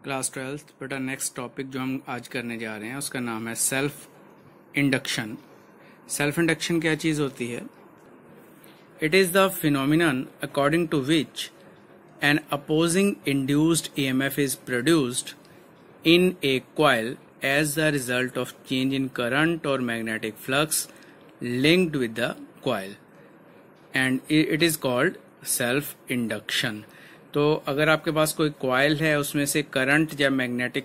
Class 12th बेटा next topic जो हम आज करने जा रहे हैं उसका नाम है सेल्फ इंडक्शन। सेल्फ इंडक्शन क्या चीज होती है? It is the phenomenon according to which an opposing induced EMF is produced in a coil as the result of change in current और magnetic flux linked with the coil and it is called self induction. तो अगर आपके पास कोई coil है उसमें से current या magnetic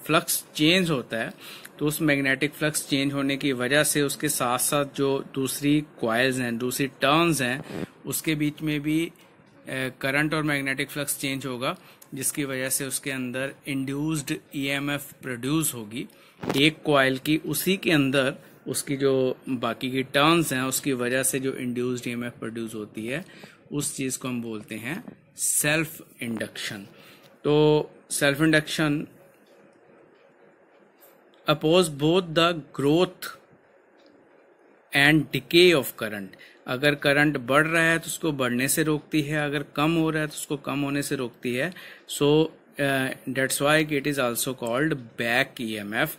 flux change होता है तो उस मैग्नेटिक फ्लक्स चेंज होने की वजह से उसके साथ साथ जो दूसरी कॉइल्स हैं, दूसरी टर्न्स हैं, उसके बीच में भी करंट और मैग्नेटिक फ्लक्स चेंज होगा, जिसकी वजह से उसके अंदर इंड्यूस्ड ईएमएफ प्रोड्यूस होगी एक कॉइल की। उसी के अंदर उसकी जो बाकी की टर्न्स हैं उसकी वजह से जो इंड्यूस्ड ईएमएफ प्रोड्यूस होती है उस चीज को हम बोलते हैं सेल्फ इंडक्शन। तो self induction oppose both the growth and decay of current. अगर करंट बढ़ रहा है तो उसको बढ़ने से रोकती है, अगर कम हो रहा है तो उसको कम होने से रोकती है। So that's why it is also called back EMF.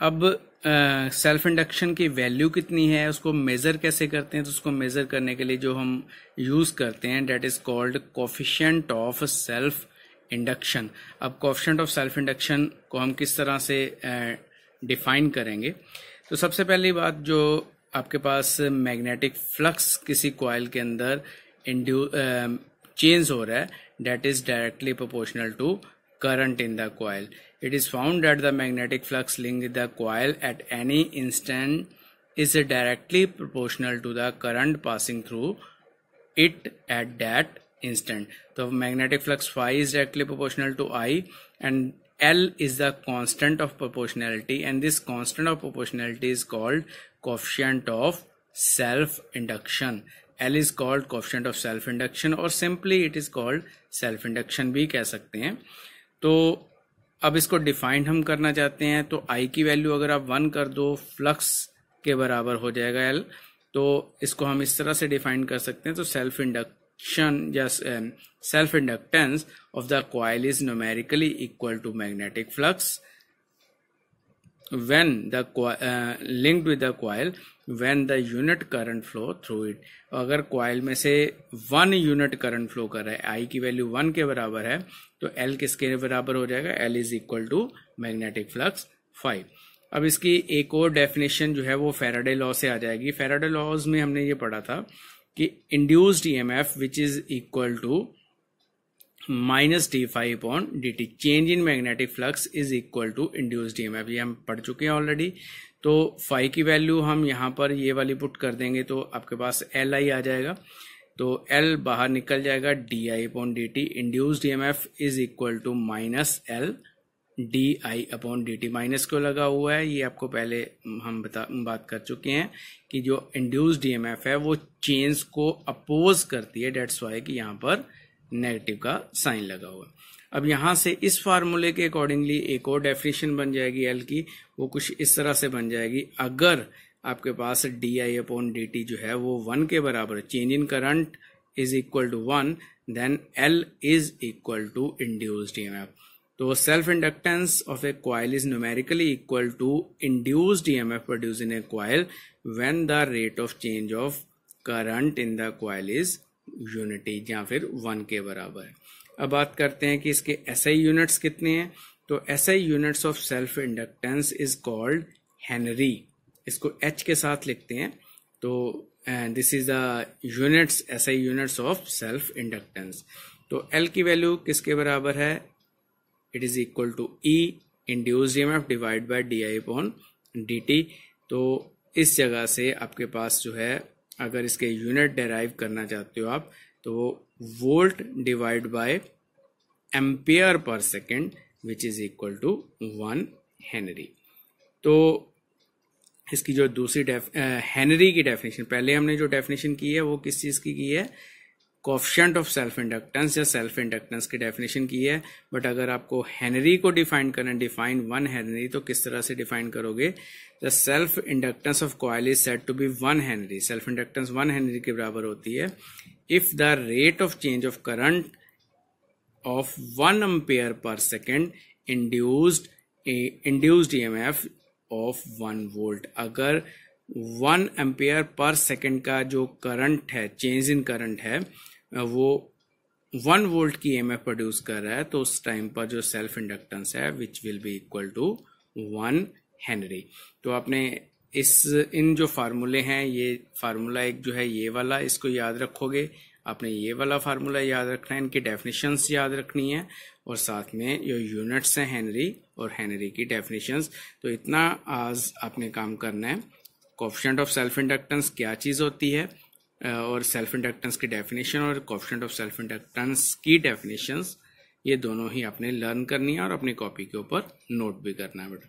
अब सेल्फ इंडक्शन की वैल्यू कितनी है, उसको मेजर कैसे करते हैं? तो उसको मेजर करने के लिए जो हम यूज करते हैं that is called coefficient of self induction. अब कोफिशिएंट ऑफ सेल्फ इंडक्शन को हम किस तरह से डिफाइन करेंगे? तो सबसे पहली बात, जो आपके पास मैग्नेटिक फ्लक्स किसी कॉइल के अंदर चेंज हो रहा है that is directly proportional to current in the coil. It is found that the magnetic flux linked with the coil at any instant is directly proportional to the current passing through it at that instant. So magnetic flux phi is directly proportional to I and L is the constant of proportionality, and this constant of proportionality is called coefficient of self induction. L is called coefficient of self induction or simply it is called self induction भी कह सकते हैं। तो अब इसको define हम करना चाहते हैं तो I की वैल्यू अगर आप 1 कर दो फ्लक्स के बराबर हो जाएगा L। तो इसको हम इस तरह से डिफाइन कर सकते हैं। तो सेल्फ इंडक्शन या self inductance of the coil is numerically equal to magnetic flux when the linked with the coil when the unit current flow through it। अगर कॉइल में से 1 यूनिट करंट फ्लो कर रहा है, I की value 1 के बराबर है, तो L किसके बराबर हो जाएगा? L is equal to magnetic flux 5। अब इसकी एक और डेफिनेशन जो है वो फैराडे लॉ से आ जाएगी। फैराडे लॉज में हमने ये पढ़ा था कि induced EMF which is equal to minus d phi upon d t, change in magnetic flux is equal to induced EMF. ये हम पढ़ चुके हैं ऑलरेडी। तो फाई की वैल्यू हम यहाँ पर ये वाली पुट कर देंगे तो आपके पास एल आई आ जाएगा। तो एल बाहर निकल जाएगा, d I upon d t. Induced EMF is equal to minus L d I upon d t. माइनस क्यों लगा हुआ है ये आपको पहले हम बात कर चुके हैं कि जो इंड्यूस्ड ईएमएफ है वो चेंज को अपोज करती है, डेट्स वाई कि यहाँ पर नेगेटिव का साइन लगा हुआ। अब यहां से इस फार्मूले के अकॉर्डिंगली एक और डेफिनेशन बन जाएगी एल की, वो कुछ इस तरह से बन जाएगी। अगर आपके पास डी आई अपॉन डी टी जो है वो 1 के बराबर, change in current is equal to 1, then L is equal to induced EMF. तो self inductance of a coil is numerically equal to induced EMF produce in a coil when the rate of change of current in the coil is unity, या फिर 1 के बराबर है। अब बात करते हैं कि इसके एसआई यूनिट्स कितने हैं। तो SI units of self inductance is called henry. इसको एच के साथ लिखते हैं। तो this is the units, SI units of self inductance. तो एल की वैल्यू किसके बराबर है? It is equal to E induced EMF divide by d I upon d t. तो इस जगह से आपके पास जो है, अगर इसके यूनिट डेराइव करना चाहते हो आप, तो volt divide by ampere per second which is equal to 1 henry. तो इसकी जो दूसरी हेनरी की डेफिनेशन, पहले हमने जो डेफिनेशन की है वो किस चीज की है? कोफिशिएंट ऑफ सेल्फ इंडक्टेंस या सेल्फ इंडक्टेंस की डेफिनेशन की है। बट अगर आपको हेनरी को डिफाइन करना, डिफाइन 1 हेनरी, तो किस तरह से डिफाइन करोगे? The self inductance of coil is said to be 1 henry. Self inductance 1 henry के बराबर होती है if the rate of change of current of 1 ampere per second induced EMF of 1 volt। अगर 1 एम्पियर पर सेकेंड का जो current है, change in current है, वो 1 वोल्ट की EMF प्रोड्यूस कर रहा है, तो उस टाइम पर जो सेल्फ इंडक्टेंस है which will be equal to 1 henry. तो आपने इन जो फार्मूले हैं, ये फार्मूला एक जो है ये वाला, इसको याद रखोगे। आपने ये वाला फार्मूला याद रखना है, इनकी डेफिनेशंस याद रखनी है, और साथ में जो यूनिट्स हैं हेनरी और हेनरी की डेफिनेशंस। तो इतना आज आपने काम करना है। कोएफिशिएंट ऑफ सेल्फ इंडक्टेंस क्या चीज़ होती है, और सेल्फ इंडक्टेंस की डेफिनेशन और कोएफिशिएंट ऑफ सेल्फ इंडक्टेंस की डेफिनेशंस, ये दोनों ही आपने लर्न करनी है और अपनी कॉपी के ऊपर नोट भी करना है बेटा।